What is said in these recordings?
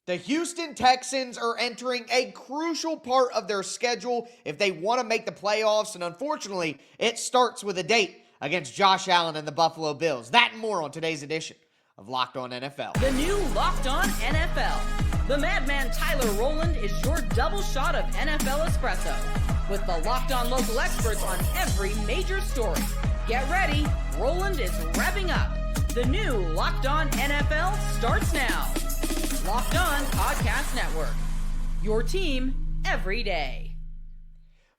The Houston Texans are entering a crucial part of their schedule if they want to make the playoffs, and unfortunately, it starts with a date against Josh Allen and the Buffalo Bills. That and more on today's edition of Locked On NFL. The new Locked On NFL. The madman Tyler Rowland is your double shot of NFL espresso with the Locked On local experts on every major story. Get ready, Rowland is revving up. The new Locked On NFL starts now. Locked On Podcast Network. Your team every day.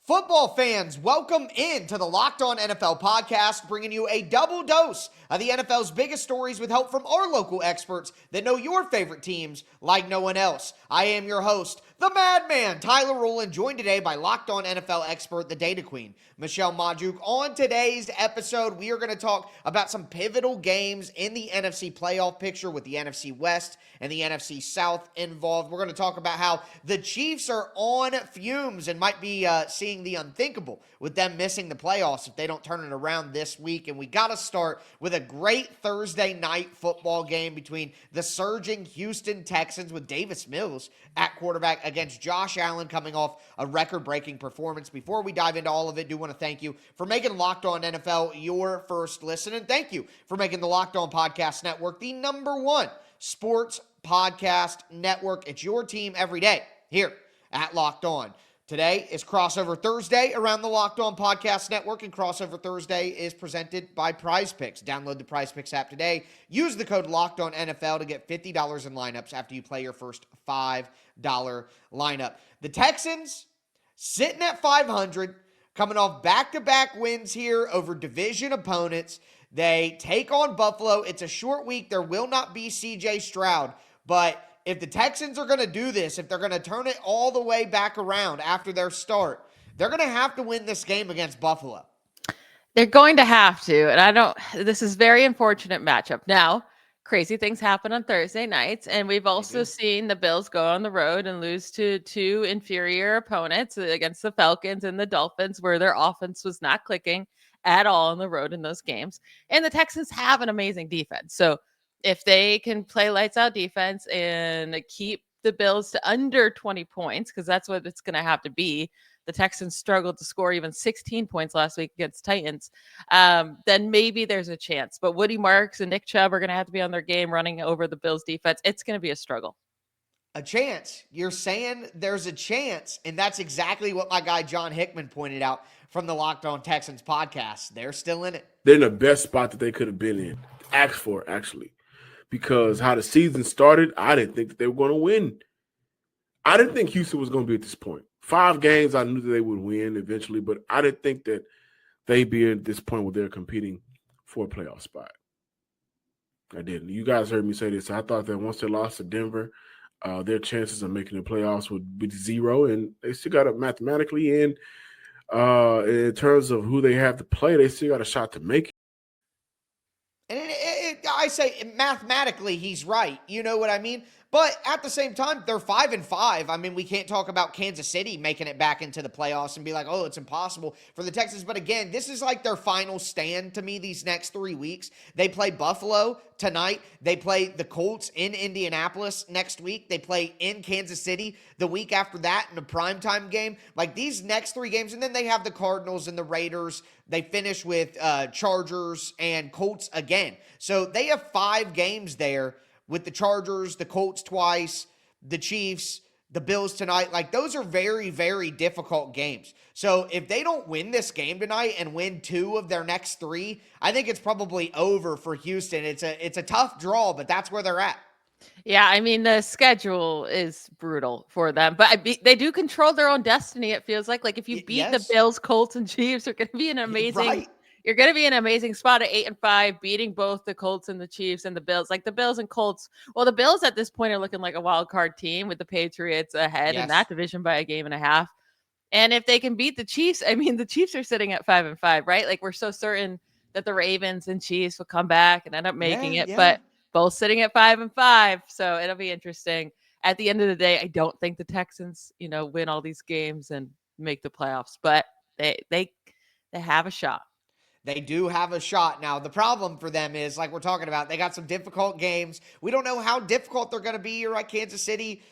Football fans, welcome into the Locked On NFL podcast, bringing you a double dose of the NFL's biggest stories with help from our local experts that know your favorite teams like no one else. I am your host, the madman, Tyler Rowland, joined today by Locked On NFL expert, the Data Queen, Michelle Majuk. On today's episode, we are going to talk about some pivotal games in the NFC playoff picture with the NFC West and the NFC South involved. We're going to talk about how the Chiefs are on fumes and might be seeing the unthinkable with them missing the playoffs if they don't turn it around this week. And we got to start with a great Thursday night football game between the surging Houston Texans with Davis Mills at quarterback against Josh Allen coming off a record-breaking performance. Before we dive into all of it, I do want to thank you for making Locked On NFL your first listen, and thank you for making the Locked On Podcast Network the #1 sports podcast network. It's your team every day here at Locked On. Today is Crossover Thursday around the Locked On Podcast Network, and Crossover Thursday is presented by Prize Picks. Download the Prize Picks app today. Use the code LOCKEDONNFL to get $50 in lineups after you play your first $5 lineup. The Texans sitting at 500, coming off back-to-back wins here over division opponents. They take on Buffalo. It's a short week. There will not be C.J. Stroud, but if the Texans are going to do this, if they're going to turn it all the way back around after their start, they're going to have to win this game against Buffalo. They're going to have to, and this is very unfortunate matchup. Now, crazy things happen on Thursday nights, and we've also seen the Bills go on the road and lose to two inferior opponents against the Falcons and the Dolphins, where their offense was not clicking at all on the road in those games. And the Texans have an amazing defense. So if they can play lights out defense and keep the Bills to under 20 points, because that's what it's going to have to be. The Texans struggled to score even 16 points last week against Titans. Then maybe there's a chance. But Woody Marks and Nick Chubb are going to have to be on their game running over the Bills defense. It's going to be a struggle. A chance. You're saying there's a chance, and that's exactly what my guy John Hickman pointed out from the Locked On Texans podcast. They're still in it. They're in the best spot that they could have been in. Asked for, actually. Because how the season started, I didn't think that they were going to win. I didn't think Houston was going to be at this point. 5 games, I knew that they would win eventually, but I didn't think that they'd be at this point where they're competing for a playoff spot. I didn't. You guys heard me say this. I thought that once they lost to Denver, their chances of making the playoffs would be 0, and they still got it mathematically in terms of who they have to play, they still got a shot to make it. And I say mathematically he's right. You know what I mean? But at the same time, they're 5-5. I mean, we can't talk about Kansas City making it back into the playoffs and be like, oh, it's impossible for the Texans. But again, this is like their final stand to me these next 3 weeks. They play Buffalo tonight. They play the Colts in Indianapolis next week. They play in Kansas City the week after that in a primetime game. Like these next 3 games, and then they have the Cardinals and the Raiders. They finish with Chargers and Colts again. So they have 5 games there with the Chargers, the Colts twice, the Chiefs, the Bills tonight. Like, those are very, very difficult games. So if they don't win this game tonight and win 2 of their next 3, I think it's probably over for Houston. It's a tough draw, but that's where they're at. Yeah, I mean, the schedule is brutal for them, but they do control their own destiny, it feels like. Like, if you beat the Bills, Colts, and Chiefs, you're going to be an amazing right. You're going to be in an amazing spot at 8-5, beating both the Colts and the Chiefs and the Bills. Like the Bills and Colts. Well, the Bills at this point are looking like a wild card team with the Patriots ahead in that division by a game and a half. And if they can beat the Chiefs, I mean, the Chiefs are sitting at 5-5, right? Like we're so certain that the Ravens and Chiefs will come back and end up making it, but both sitting at 5-5. So it'll be interesting. At the end of the day, I don't think the Texans, win all these games and make the playoffs, but they have a shot. They do have a shot. Now, the problem for them is, like we're talking about, they got some difficult games. We don't know how difficult they're going to be here at Kansas City.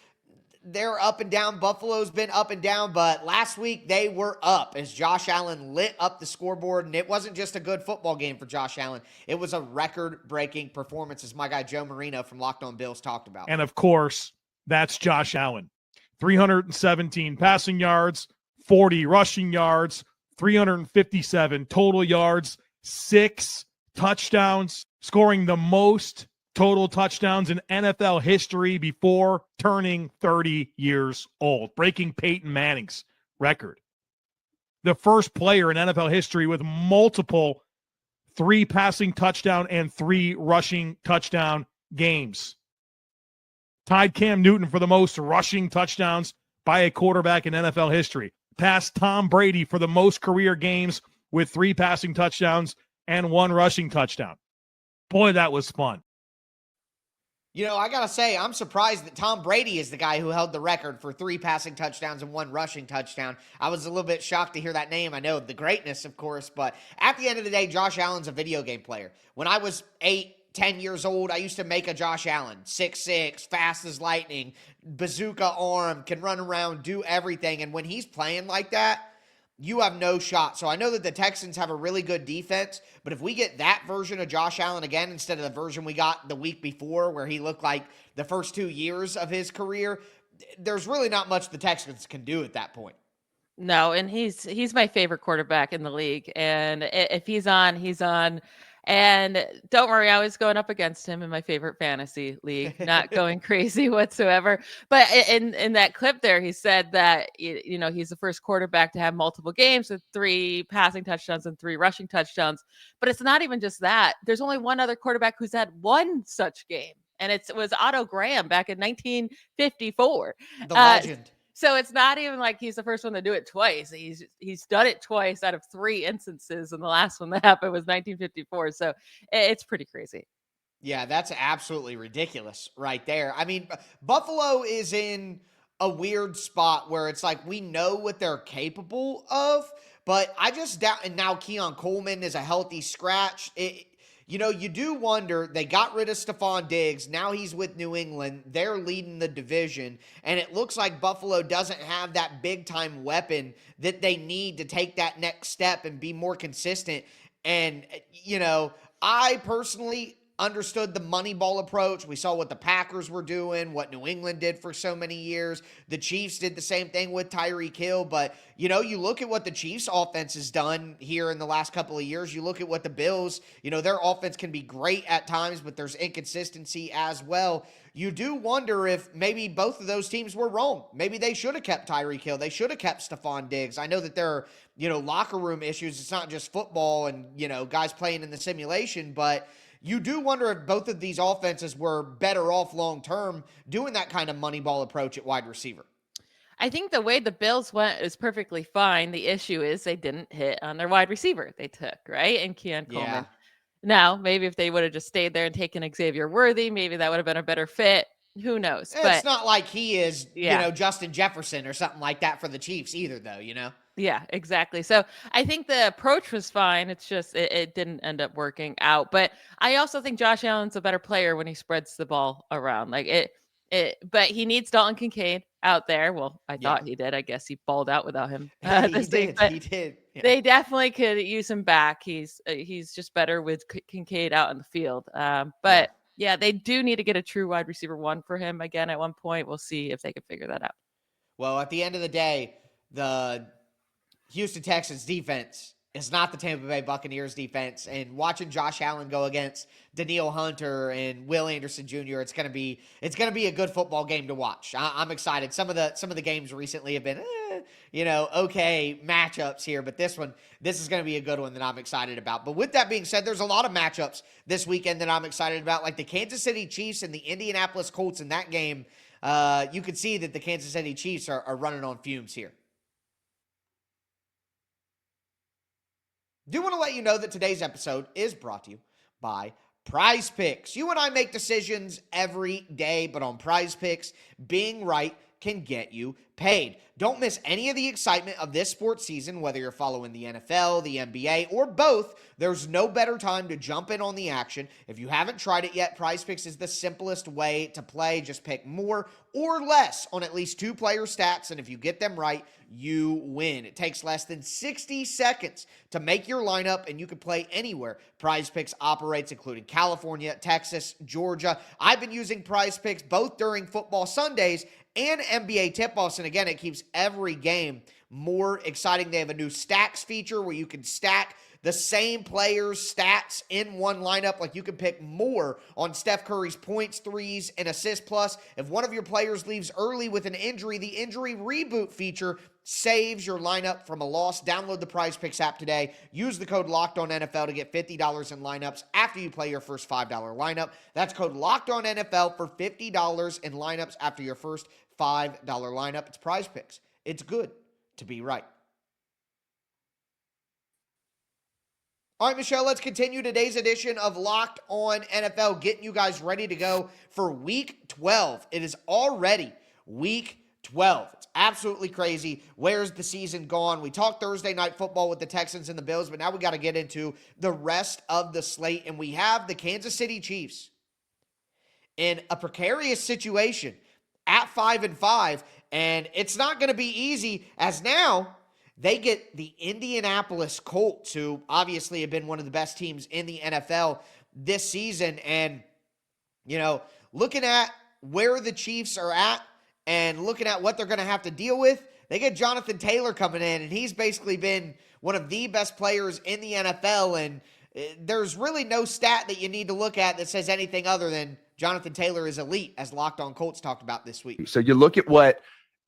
They're up and down. Buffalo's been up and down, but last week they were up as Josh Allen lit up the scoreboard, and it wasn't just a good football game for Josh Allen. It was a record-breaking performance, as my guy Joe Marino from Locked On Bills talked about. And, of course, that's Josh Allen. 317 passing yards, 40 rushing yards, 357 total yards, 6 touchdowns, scoring the most total touchdowns in NFL history before turning 30 years old, breaking Peyton Manning's record. The first player in NFL history with multiple 3 passing touchdown and 3 rushing touchdown games. Tied Cam Newton for the most rushing touchdowns by a quarterback in NFL history. Passed Tom Brady for the most career games with 3 passing touchdowns and 1 rushing touchdown. Boy, that was fun. You know, I got to say, I'm surprised that Tom Brady is the guy who held the record for 3 passing touchdowns and 1 rushing touchdown. I was a little bit shocked to hear that name. I know the greatness, of course, but at the end of the day, Josh Allen's a video game player. When I was 8-10 years old, I used to make a Josh Allen, 6'6", fast as lightning, bazooka arm, can run around, do everything. And when he's playing like that, you have no shot. So I know that the Texans have a really good defense, but if we get that version of Josh Allen again instead of the version we got the week before where he looked like the first 2 years of his career, there's really not much the Texans can do at that point. No, and he's my favorite quarterback in the league. And if he's on, he's on. And don't worry, I was going up against him in my favorite fantasy league, not going crazy whatsoever. But in that clip there, he said that, you know, he's the first quarterback to have multiple games with 3 passing touchdowns and 3 rushing touchdowns. But it's not even just that. There's only one other quarterback who's had 1 such game. And it was Otto Graham back in 1954. The legend. So it's not even like he's the first one to do it twice. He's done it twice out of 3 instances, and the last one that happened was 1954. So it's pretty crazy. Yeah, that's absolutely ridiculous right there. I mean, Buffalo is in a weird spot where it's like we know what they're capable of, but I just doubt. And now Keon Coleman is a healthy scratch. You know, you do wonder, they got rid of Stephon Diggs. Now he's with New England. They're leading the division. And it looks like Buffalo doesn't have that big-time weapon that they need to take that next step and be more consistent. And, you know, I personally understood the Moneyball approach. We saw what the Packers were doing, what New England did for so many years. The Chiefs did the same thing with Tyreek Hill. But, you know, you look at what the Chiefs offense has done here in the last couple of years. You look at what the Bills, you know, their offense can be great at times, but there's inconsistency as well. You do wonder if maybe both of those teams were wrong. Maybe they should have kept Tyreek Hill. They should have kept Stephon Diggs. I know that there are, you know, locker room issues. It's not just football and, you know, guys playing in the simulation, but you do wonder if both of these offenses were better off long-term doing that kind of Moneyball approach at wide receiver. I think the way the Bills went is perfectly fine. The issue is they didn't hit on their wide receiver they took, right? And Keon Coleman. Yeah. Now, maybe if they would have just stayed there and taken Xavier Worthy, maybe that would have been a better fit. Who knows? It's not like he is, Yeah. you know, Justin Jefferson or something like that for the Chiefs either, though, you know? Yeah, exactly. So I think the approach was fine. It's just it didn't end up working out. But I also think Josh Allen's a better player when he spreads the ball around. Like but he needs Dalton Kincaid out there. Well, I thought he did. I guess he balled out without him. He did. Yeah. They definitely could use him back. He's just better with Kincaid out in the field. But yeah, they do need to get a true wide receiver 1 for him again at one point. We'll see if they can figure that out. Well, at the end of the day, the Houston Texans defense is not the Tampa Bay Buccaneers defense, and watching Josh Allen go against Danielle Hunter and Will Anderson Jr., it's gonna be a good football game to watch. I'm excited. Some of the games recently have been, okay matchups here, but this is gonna be a good one that I'm excited about. But with that being said, there's a lot of matchups this weekend that I'm excited about, like the Kansas City Chiefs and the Indianapolis Colts in that game. You can see that the Kansas City Chiefs are running on fumes here. Do want to let you know that today's episode is brought to you by Prize Picks. You and I make decisions every day, but on Prize Picks, being right can get you paid. Don't miss any of the excitement of this sports season, whether you're following the NFL, the NBA, or both. There's no better time to jump in on the action. If you haven't tried it yet, PrizePicks is the simplest way to play. Just pick more or less on at least 2 player stats, and if you get them right, you win. It takes less than 60 seconds to make your lineup, and you can play anywhere. PrizePicks operates, including California, Texas, Georgia. I've been using PrizePicks both during football Sundays and NBA tip-offs, and again, it keeps every game more exciting. They have a new stacks feature where you can stack the same players' stats in one lineup. Like, you can pick more on Steph Curry's points, threes, and assists. Plus, if one of your players leaves early with an injury, the injury reboot feature saves your lineup from a loss. Download the PrizePicks app today. Use the code LOCKEDONNFL to get $50 in lineups after you play your first $5 lineup. That's code LOCKEDONNFL for $50 in lineups after your first $5 lineup. It's PrizePicks. It's good to be right. All right, Michelle, let's continue today's edition of Locked On NFL, getting you guys ready to go for Week 12. It is already Week 12. It's absolutely crazy. Where's the season gone? We talked Thursday night football with the Texans and the Bills, but now we got to get into the rest of the slate, and we have the Kansas City Chiefs in a precarious situation at 5-5, and it's not going to be easy, as now they get the Indianapolis Colts, who obviously have been one of the best teams in the NFL this season. And, you know, looking at where the Chiefs are at and looking at what they're going to have to deal with, they get Jonathan Taylor coming in, and he's basically been one of the best players in the NFL. And there's really no stat that you need to look at that says anything other than Jonathan Taylor is elite, as Locked On Colts talked about this week. So you look at what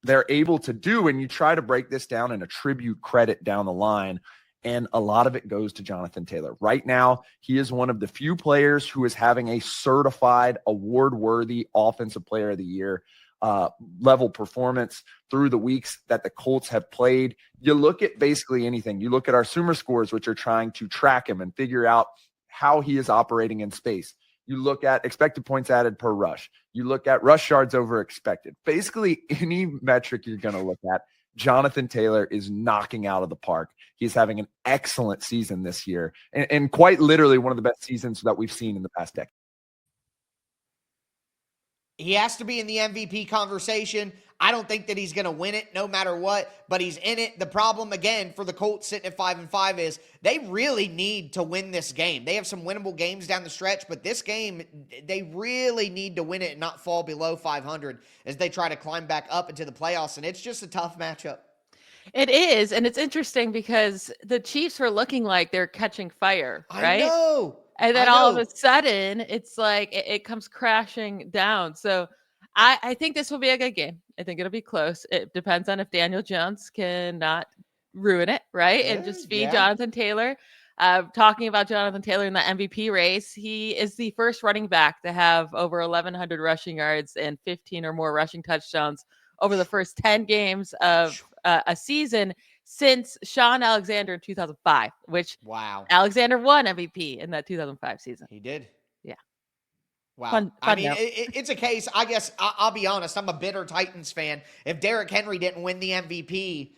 they're able to do, and you try to break this down and attribute credit down the line, and a lot of it goes to Jonathan Taylor. Right now, he is one of the few players who is having a certified award-worthy offensive player of the year level performance through the weeks that the Colts have played. You look at basically anything. You look at our Sumer scores, which are trying to track him and figure out how he is operating in space. You look at expected points added per rush. You look at rush yards over expected. Basically, any metric you're going to look at, Jonathan Taylor is knocking out of the park. He's having an excellent season this year, and quite literally one of the best seasons that we've seen in the past decade. He has to be in the MVP conversation. I don't think that he's going to win it no matter what, but he's in it. The problem, again, for the Colts sitting at 5-5 is they really need to win this game. They have some winnable games down the stretch, but this game, they really need to win it and not fall below 500 as they try to climb back up into the playoffs, and it's just a tough matchup. It is, and it's interesting because the Chiefs were looking like they're catching fire, right? I know. And then all of a sudden, it's like it comes crashing down. So I think this will be a good game. I think it'll be close. It depends on if Daniel Jones cannot ruin it, right? And just feed Jonathan Taylor. Talking about Jonathan Taylor in the MVP race, he is the first running back to have over 1,100 rushing yards and 15 or more rushing touchdowns over the first 10 games of a season since Sean Alexander in 2005, which Alexander won MVP in that 2005 season. He did. Yeah. Wow. Fun I mean, it's a case, I guess, I'll be honest, I'm a bitter Titans fan. If Derrick Henry didn't win the MVP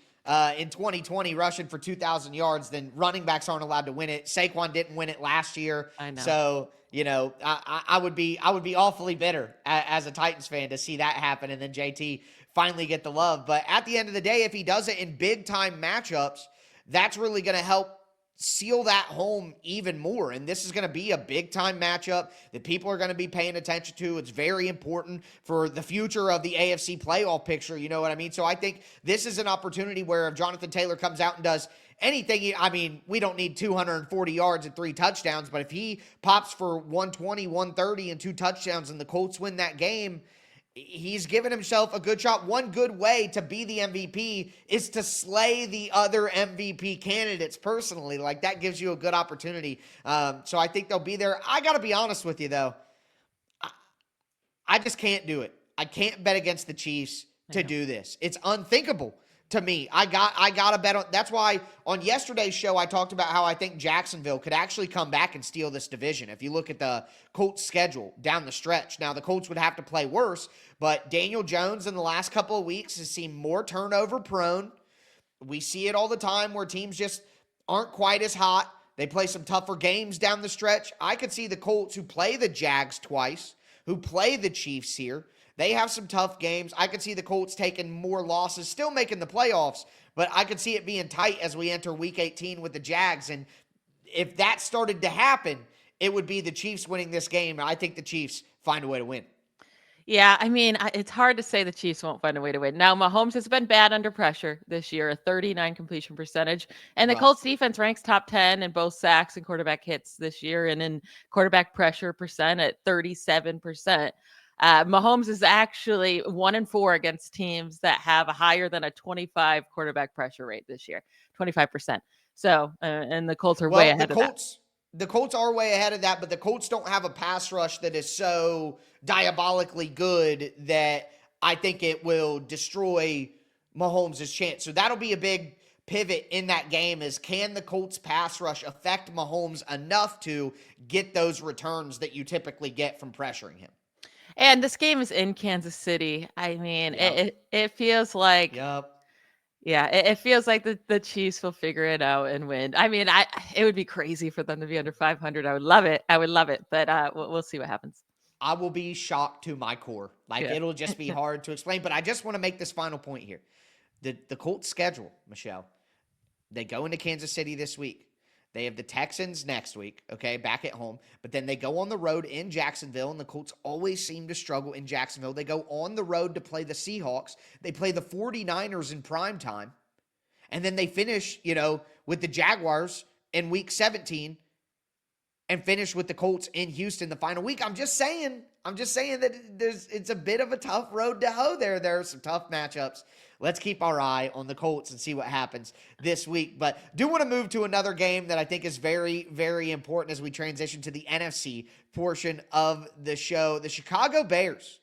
in 2020 rushing for 2,000 yards, then running backs aren't allowed to win it. Saquon didn't win it last year. I know. So, you know, I would be awfully bitter as a Titans fan to see that happen and then JT finally get the love. But at the end of the day, if he does it in big-time matchups, that's really going to help seal that home even more. And this is going to be a big-time matchup that people are going to be paying attention to. It's very important for the future of the AFC playoff picture, you know what I mean? So I think this is an opportunity where if Jonathan Taylor comes out and does anything, I mean, we don't need 240 yards and 3 touchdowns, but if he pops for 120, 130 and 2 touchdowns and the Colts win that game, he's given himself a good shot. One good way to be the MVP is to slay the other MVP candidates personally. Like, that gives you a good opportunity. So I think they'll be there. I got to be honest with you, though. I just can't do it. I can't bet against the Chiefs to do this. It's unthinkable to me. I got to bet on. That's why on yesterday's show I talked about how I think Jacksonville could actually come back and steal this division. If you look at the Colts schedule down the stretch. Now the Colts would have to play worse, but Daniel Jones in the last couple of weeks has seemed more turnover prone. We see it all the time where teams just aren't quite as hot. They play some tougher games down the stretch. I could see the Colts, who play the Jags twice, who play the Chiefs here. They have some tough games. I could see the Colts taking more losses, still making the playoffs, but I could see it being tight as we enter Week 18 with the Jags. And if that started to happen, it would be the Chiefs winning this game. I think the Chiefs find a way to win. Yeah, I mean, it's hard to say the Chiefs won't find a way to win. Now, Mahomes has been bad under pressure this year, a 39 completion percentage. And the Colts defense ranks top 10 in both sacks and quarterback hits this year, and in quarterback pressure percent at 37%. Mahomes is actually 1-4 against teams that have a higher than a 25 quarterback pressure rate this year, 25%. So, and the Colts are way ahead of that. The Colts are way ahead of that, but the Colts don't have a pass rush that is so diabolically good that I think it will destroy Mahomes' chance. So that'll be a big pivot in that game is, can the Colts pass rush affect Mahomes enough to get those returns that you typically get from pressuring him? And this game is in Kansas City. I mean, it feels like, it feels like the Chiefs will figure it out and win. I mean, it would be crazy for them to be under 500. I would love it. But we'll see what happens. I will be shocked to my core. It'll just be hard to explain. But I just want to make this final point here. The Colts schedule, Michelle, they go into Kansas City this week. They have the Texans next week, okay, back at home. But then they go on the road in Jacksonville, and the Colts always seem to struggle in Jacksonville. They go on the road to play the Seahawks. They play the 49ers in prime time. And then they finish, with the Jaguars in Week 17 and finish with the Colts in Houston the final week. I'm just saying that it's a bit of a tough road to hoe there. There are some tough matchups. Let's keep our eye on the Colts and see what happens this week. But do want to move to another game that I think is very, very important as we transition to the NFC portion of the show. The Chicago Bears,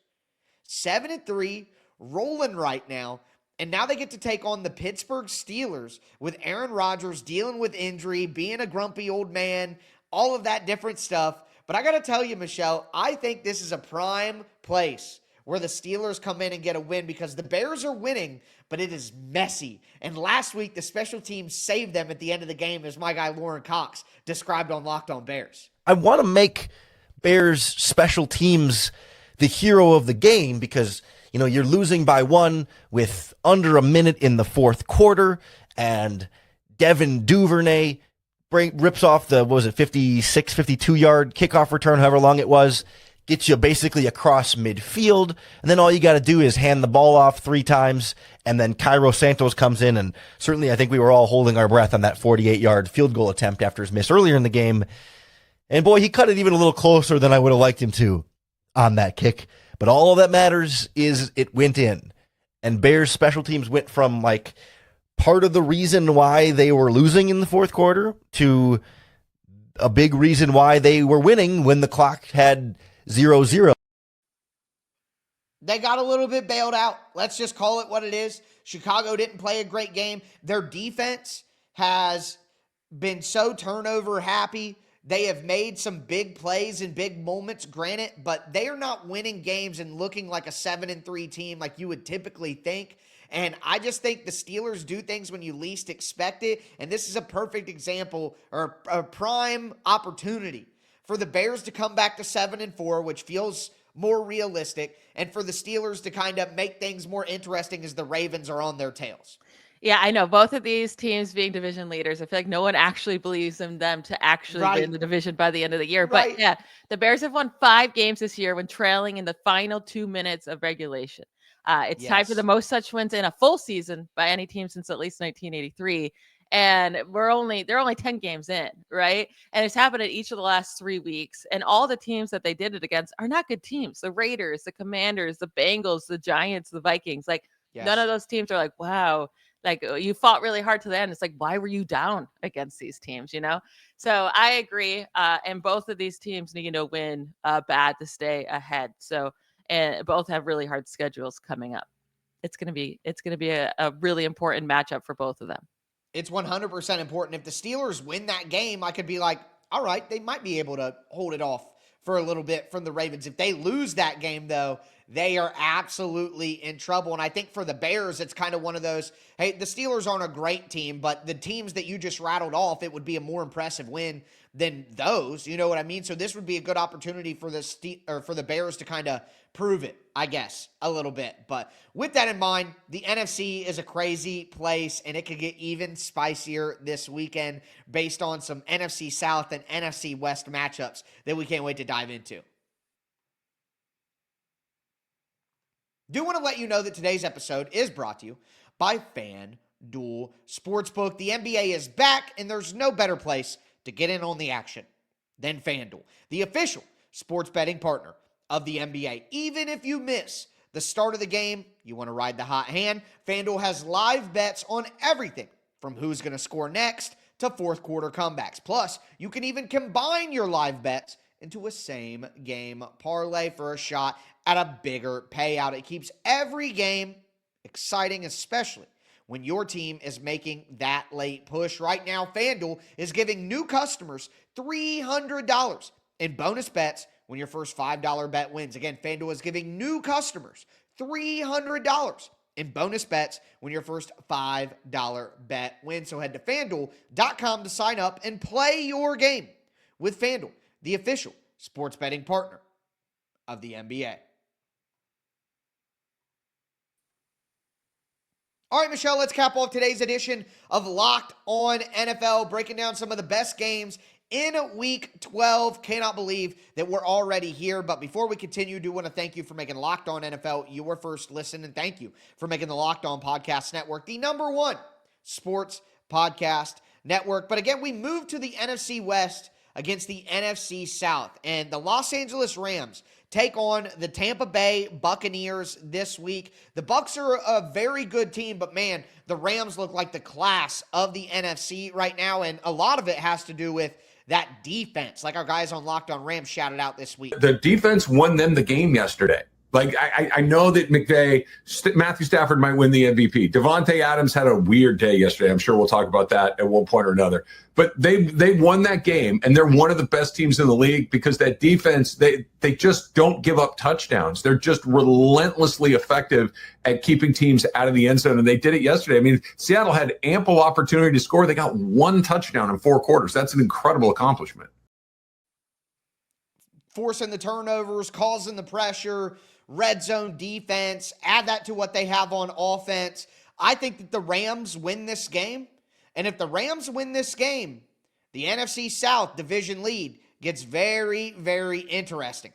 7-3, rolling right now. And now they get to take on the Pittsburgh Steelers with Aaron Rodgers dealing with injury, being a grumpy old man, all of that different stuff. But I got to tell you, Michelle, I think this is a prime place where the Steelers come in and get a win because the Bears are winning, but it is messy. And last week, the special teams saved them at the end of the game, as my guy Lauren Cox described on Locked On Bears. I want to make Bears special teams the hero of the game because, you're losing by one with under a minute in the fourth quarter, and Devin Duvernay rips off the, 56, 52-yard kickoff return, however long it was, gets you basically across midfield, and then all you got to do is hand the ball off 3 times, and then Cairo Santos comes in, and certainly I think we were all holding our breath on that 48-yard field goal attempt after his miss earlier in the game, and boy, he cut it even a little closer than I would have liked him to on that kick, but all that matters is it went in, and Bears special teams went from part of the reason why they were losing in the fourth quarter to a big reason why they were winning when the clock had 0-0. They got a little bit bailed out. Let's just call it what it is. Chicago didn't play a great game. Their defense has been so turnover happy. They have made some big plays and big moments, granted, but they are not winning games and looking like a 7-3 team like you would typically think. And I just think the Steelers do things when you least expect it. And this is a perfect example or a prime opportunity for the Bears to come back to 7-4, which feels more realistic, and for the Steelers to kind of make things more interesting as the Ravens are on their tails. Yeah, I know. Both of these teams being division leaders, I feel like no one actually believes in them to actually win the division by the end of the year. Right. But yeah, the Bears have won 5 games this year when trailing in the final 2 minutes of regulation. It's tied for the most such wins in a full season by any team since at least 1983. And they're only 10 games in, right? And it's happened in each of the last 3 weeks. And all the teams that they did it against are not good teams. The Raiders, the Commanders, the Bengals, the Giants, the Vikings. None of those teams are wow, you fought really hard to the end. It's why were you down against these teams, So I agree. And both of these teams need to win bad to stay ahead. So, and both have really hard schedules coming up. it's going to be a really important matchup for both of them. It's 100% important. If the Steelers win that game, I could be like, all right, they might be able to hold it off for a little bit from the Ravens. If they lose that game, though, they are absolutely in trouble. And I think for the Bears, it's kind of one of those, hey, the Steelers aren't a great team, but the teams that you just rattled off, it would be a more impressive win than those. You know what I mean? So this would be a good opportunity for the Bears to kind of prove it, I guess, a little bit. But with that in mind, the NFC is a crazy place, and it could get even spicier this weekend based on some NFC South and NFC West matchups that we can't wait to dive into. Do want to let you know that today's episode is brought to you by FanDuel Sportsbook. The NBA is back, and there's no better place to get in on the action than FanDuel, the official sports betting partner of the NBA. Even if you miss the start of the game, you want to ride the hot hand, FanDuel has live bets on everything from who's going to score next to fourth quarter comebacks. Plus, you can even combine your live bets into a same game parlay for a shot at a bigger payout. It keeps every game exciting, especially when your team is making that late push. Right now, FanDuel is giving new customers $300 in bonus bets when your first $5 bet wins. Again, FanDuel is giving new customers $300 in bonus bets when your first $5 bet wins. So head to FanDuel.com to sign up and play your game with FanDuel, the official sports betting partner of the NBA. All right, Michelle, let's cap off today's edition of Locked On NFL, breaking down some of the best games in Week 12. Cannot believe that we're already here. But before we continue, do want to thank you for making Locked On NFL your first listen. And thank you for making the Locked On Podcast Network the #1 sports podcast network. But again, we move to the NFC West against the NFC South. And the Los Angeles Rams take on the Tampa Bay Buccaneers this week. The Bucs are a very good team, but man, the Rams look like the class of the NFC right now. And a lot of it has to do with that defense, like our guys on Locked On Rams shouted out this week. The defense won them the game yesterday. Like, I know that Matthew Stafford might win the MVP. Devontae Adams had a weird day yesterday. I'm sure we'll talk about that at one point or another. But they won that game, and they're one of the best teams in the league because that defense, they just don't give up touchdowns. They're just relentlessly effective at keeping teams out of the end zone, and they did it yesterday. I mean, Seattle had ample opportunity to score. They got one touchdown in 4 quarters. That's an incredible accomplishment. Forcing the turnovers, causing the pressure, red zone defense, add that to what they have on offense. I think that the Rams win this game. And if the Rams win this game, the NFC South division lead gets very, very interesting.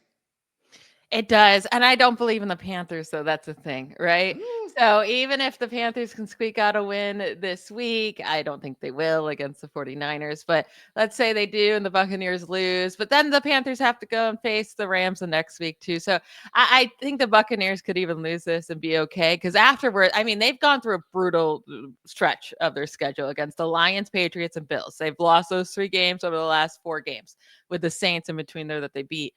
It does. And I don't believe in the Panthers, though. That's the thing, right? So even if the Panthers can squeak out a win this week, I don't think they will against the 49ers. But let's say they do and the Buccaneers lose. But then the Panthers have to go and face the Rams the next week, too. So I think the Buccaneers could even lose this and be okay. Because afterward, I mean, they've gone through a brutal stretch of their schedule against the Lions, Patriots, and Bills. They've lost those 3 games over the last 4 games with the Saints in between there that they beat.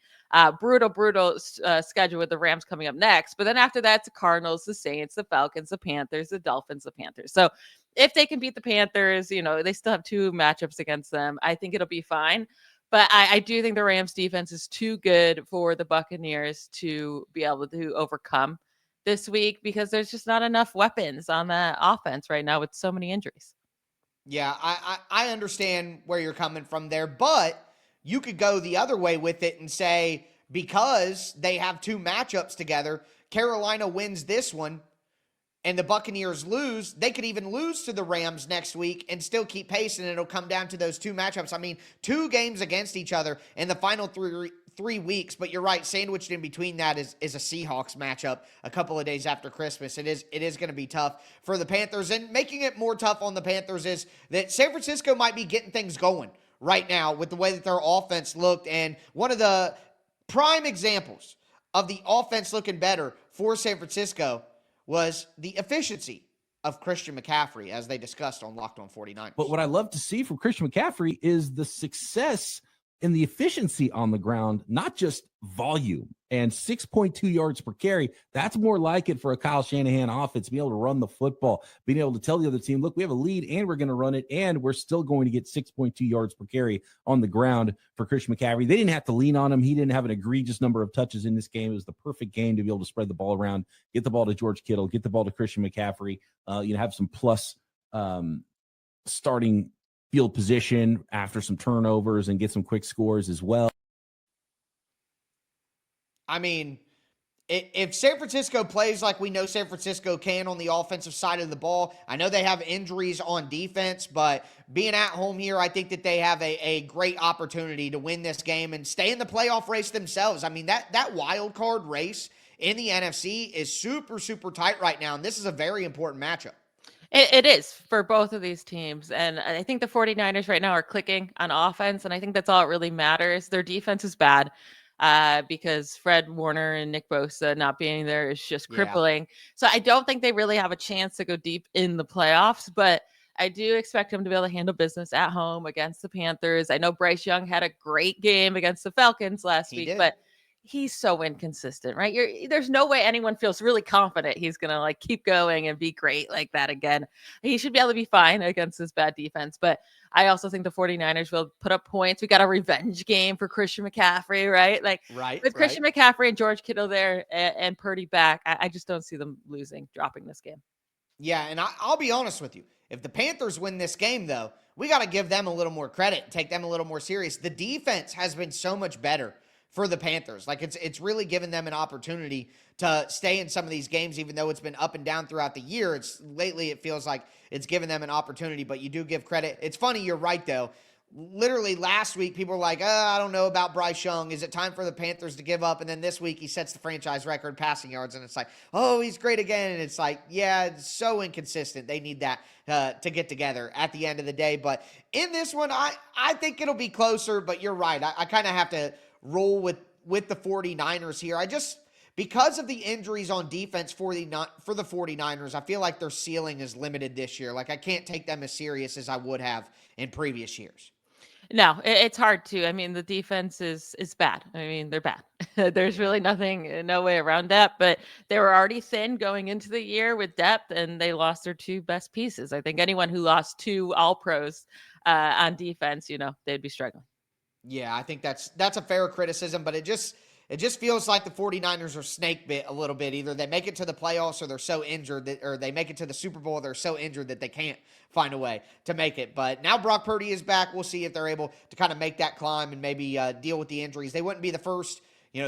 Brutal schedule with the Rams coming up next. But then after that, it's the Cardinals, the Saints, the Falcons, the Panthers, the Dolphins, the Panthers. So if they can beat the Panthers, you know, they still have 2 matchups against them. I think it'll be fine. But I do think the Rams defense is too good for the Buccaneers to be able to overcome this week because there's just not enough weapons on the offense right now with so many injuries. Yeah, I understand where you're coming from there, but you could go the other way with it and say, because they have 2 matchups together, Carolina wins this one and the Buccaneers lose, they could even lose to the Rams next week and still keep pace, and it'll come down to those 2 matchups. I mean, 2 games against each other in the final 3 weeks, but you're right, sandwiched in between that is a Seahawks matchup a couple of days after Christmas. It is going to be tough for the Panthers, and making it more tough on the Panthers is that San Francisco might be getting things going right now with the way that their offense looked. And one of the prime examples of the offense looking better for San Francisco was the efficiency of Christian McCaffrey, as they discussed on Locked On 49ers. But what I love to see from Christian McCaffrey is the success in the efficiency on the ground, not just volume. And 6.2 yards per carry, that's more like it for a Kyle Shanahan offense, being able to run the football, being able to tell the other team, look, we have a lead and we're going to run it, and we're still going to get 6.2 yards per carry on the ground for Christian McCaffrey. They didn't have to lean on him. He didn't have an egregious number of touches in this game. It was the perfect game to be able to spread the ball around, get the ball to George Kittle, get the ball to Christian McCaffrey, have some plus starting field position after some turnovers and get some quick scores as well. I mean, if San Francisco plays like we know San Francisco can on the offensive side of the ball, I know they have injuries on defense, but being at home here, I think that they have a great opportunity to win this game and stay in the playoff race themselves. I mean, that wild card race in the NFC is super, super tight right now, and this is a very important matchup. It is for both of these teams. And I think the 49ers right now are clicking on offense, and I think that's all it really matters. Their defense is bad because Fred Warner and Nick Bosa not being there is just crippling. So I don't think they really have a chance to go deep in the playoffs, but I do expect them to be able to handle business at home against the Panthers. I know Bryce Young had a great game against the Falcons last week, but he's so inconsistent, right? There's no way anyone feels really confident he's going to keep going and be great like that again. He should be able to be fine against this bad defense, but I also think the 49ers will put up points. We got a revenge game for Christian McCaffrey, right? With Christian McCaffrey and George Kittle there and Purdy back, I just don't see them dropping this game. Yeah, and I'll be honest with you. If the Panthers win this game, though, we got to give them a little more credit, take them a little more serious. The defense has been so much better for the Panthers. It's really given them an opportunity to stay in some of these games, even though it's been up and down throughout the year. Lately it feels like it's given them an opportunity, but you do give credit. It's funny, you're right, though. Literally last week, people were like, I don't know about Bryce Young. Is it time for the Panthers to give up? And then this week, he sets the franchise record passing yards, and it's like, oh, he's great again. And it's like, yeah, it's so inconsistent. They need that to get together at the end of the day. But in this one, I think it'll be closer, but you're right. I kind of have to roll with the 49ers here. Because of the injuries on defense for the 49ers, I feel like their ceiling is limited this year. I can't take them as serious as I would have in previous years. No, it's hard to. I mean, the defense is bad. I mean, they're bad. There's really no way around that. But they were already thin going into the year with depth, and they lost their two best pieces. I think anyone who lost two All-Pros on defense, they'd be struggling. Yeah, I think that's a fair criticism, but it just feels like the 49ers are snake bit a little bit. Either they make it to the playoffs or they're so injured or they make it to the Super Bowl, they're so injured that they can't find a way to make it. But now Brock Purdy is back. We'll see if they're able to kind of make that climb and maybe deal with the injuries. They wouldn't be the first,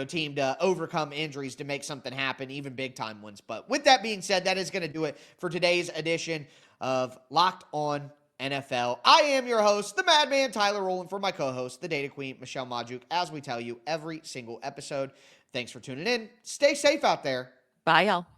team to overcome injuries to make something happen, even big time ones. But with that being said, that is going to do it for today's edition of Locked On NFL. I am your host, the Madman Tyler Rowland, for my co-host, the Data Queen Michelle Majuk, as we tell you every single episode. Thanks for tuning in. Stay safe out there. Bye, y'all.